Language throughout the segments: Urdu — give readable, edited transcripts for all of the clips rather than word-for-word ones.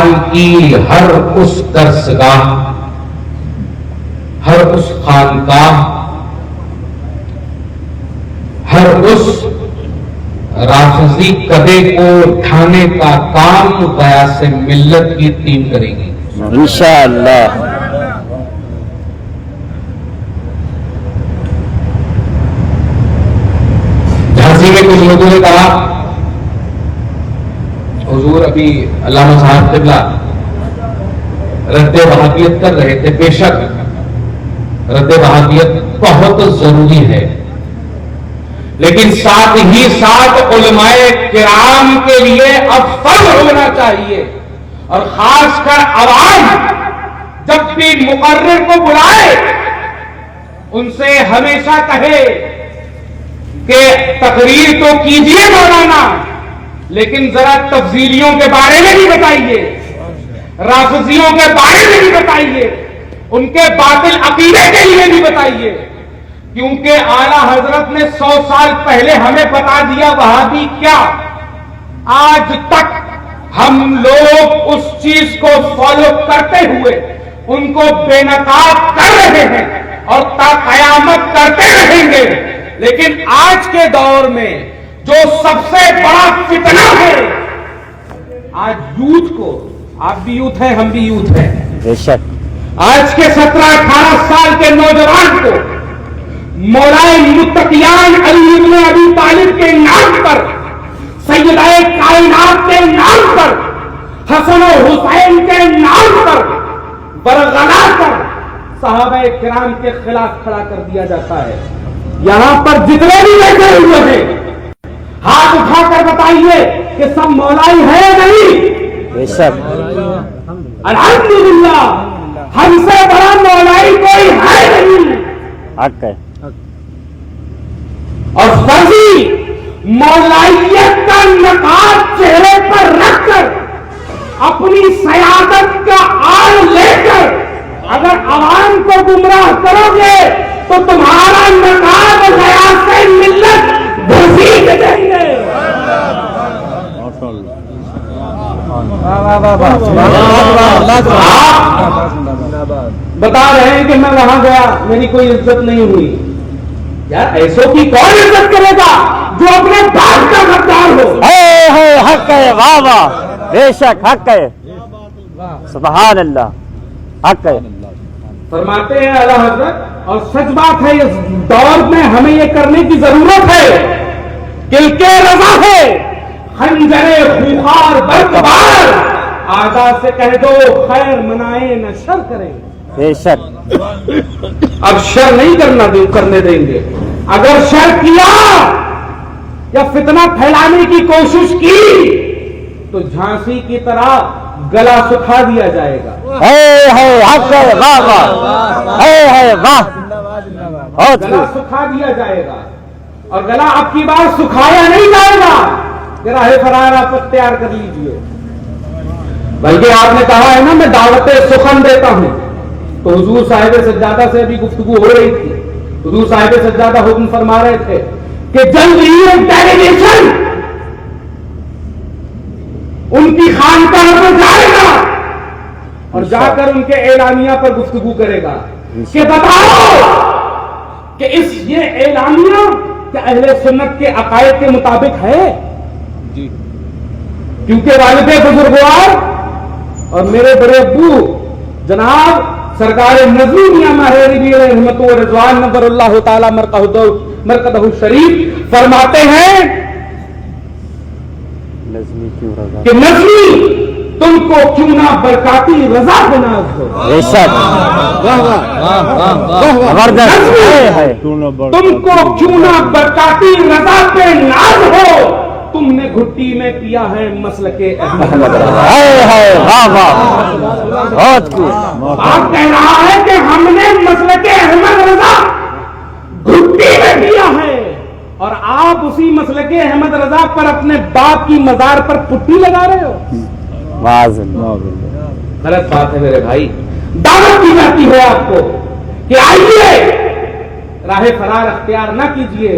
حال کی ہر اس درسگاہ، ہر اس خانقاہ، ہر اس رافضی قدے کو اٹھانے کا کام قیاس ملت کی ٹیم کرے گی انشاءاللہ۔ جھانسی میں کچھ لوگوں نے کہا حضور ابھی علامہ صاحب قبلہ رد وہابیت کر رہے تھے، بے شک رد وہابیت بہت ضروری ہے، لیکن ساتھ ہی ساتھ علماء کرام کے لیے اب فرض ہونا چاہیے، اور خاص کر عوام جب بھی مقرر کو بلائے ان سے ہمیشہ کہے کہ تقریر تو کیجیے مولانا، لیکن ذرا تفضیلیوں کے بارے میں بھی بتائیے، رافضیوں کے بارے میں بھی بتائیے، ان کے باطل عقیدے کے لیے بھی بتائیے، کیونکہ اعلیٰ حضرت نے 100 سال پہلے ہمیں بتا دیا وہابی کیا، آج تک ہم لوگ اس چیز کو فالو کرتے ہوئے ان کو بے نقاب کر رہے ہیں اور تا قیامت کرتے رہیں گے، لیکن آج کے دور میں جو سب سے بڑا فتنہ ہے، آج یوتھ کو، آپ بھی یوتھ ہیں ہم بھی یوتھ ہیں، بے شک آج کے 17-18 سال کے نوجوان کو مولا متقیان علی بن ابی طالب کے نام پر، سیدہ کائنات کے نام پر، حسن و حسین کے نام پر برگلا کر صحابہ کرام کے خلاف کھڑا کر دیا جاتا ہے۔ یہاں پر جتنے بھی بیٹھے ہوئے ہیں ہاتھ اٹھا کر بتائیے کہ سب مولائی ہے یا نہیں؟ بے شک الحمدللہ ہم سے بڑا مولائی کوئی ہے نہیں، حق ہے۔ اور فرضی مولائیت کا نقاب چہرے پر رکھ کر اپنی سیادت کا آڑ لے کر اگر عوام کو گمراہ کرو گے تو تمہارا نقاب قیاس ملت گھسیٹ دیں گے۔ بتا رہے ہیں کہ میں وہاں گیا میری کوئی عزت نہیں ہوئی، یار ایسوں کی کون عزت کرے گا جو اپنے باپ کا غدار ہو؟ حق ہے، واہ واہ، بے شک حق ہے، سبحان اللہ، حق ہے۔ فرماتے ہیں اعلیٰ حضرت، اور سچ بات ہے اس دور میں ہمیں یہ کرنے کی ضرورت ہے، دل کے رضا ہے خنجر خوخار برقبار، آزاد سے کہہ دو خیر منائے نہ شر کریں، بے شک اب شر نہیں کرنے دیں گے، اگر شر کیا یا فتنہ پھیلانے کی کوشش کی تو جھانسی کی طرح گلا سکھا دیا جائے گا۔ حق ہے، واہ واہ، واہ، گلا سکھا دیا جائے گا، اور گلا اب کی بار سکھایا نہیں جائے گا کہ راہ فرار آپ اختیار کر لیجئے، بلکہ آپ نے کہا ہے نا میں دعوت سخن دیتا ہوں، تو حضور صاحب سجادہ سے ابھی گفتگو ہو رہی تھی، حضور صاحب سجادہ حکم فرما رہے تھے کہ جلد ہی ایک ڈیلیگیشن ان کی خانقاہ میں جائے گا اور جا کر ان کے اعلامیہ پر گفتگو کرے گا کہ بتاؤ کہ یہ اعلامیہ کیا اہل سنت کے عقائد کے مطابق ہے؟ کیونکہ والد بزرگوار اور میرے بڑے ابو جناب سرکار نظمی میاں ماہ ربیع رحمت و رضوان نور اللہ تعالی مرقدہ شریف فرماتے ہیں کہ نظمی تم کو کیوں نہ برکاتی رضا پہ ناز ہو، تم کو کیوں نہ برکاتی رضا پہ ناز ہو، تم نے گھٹی میں پیا ہے مسلک احمد رضا۔ آپ کہہ رہا ہے کہ ہم نے مسلک احمد رضا گھٹی میں پیا ہے، اور آپ اسی مسلک احمد رضا پر اپنے باپ کی مزار پر پٹی لگا رہے ہو، غلط بات ہے میرے بھائی۔ دعوت کی جاتی ہے آپ کو کہ آئیے راہ فرار اختیار نہ کیجئے،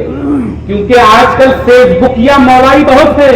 کیونکہ آج کل فیس بک یا مولائی بہت ہے،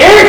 1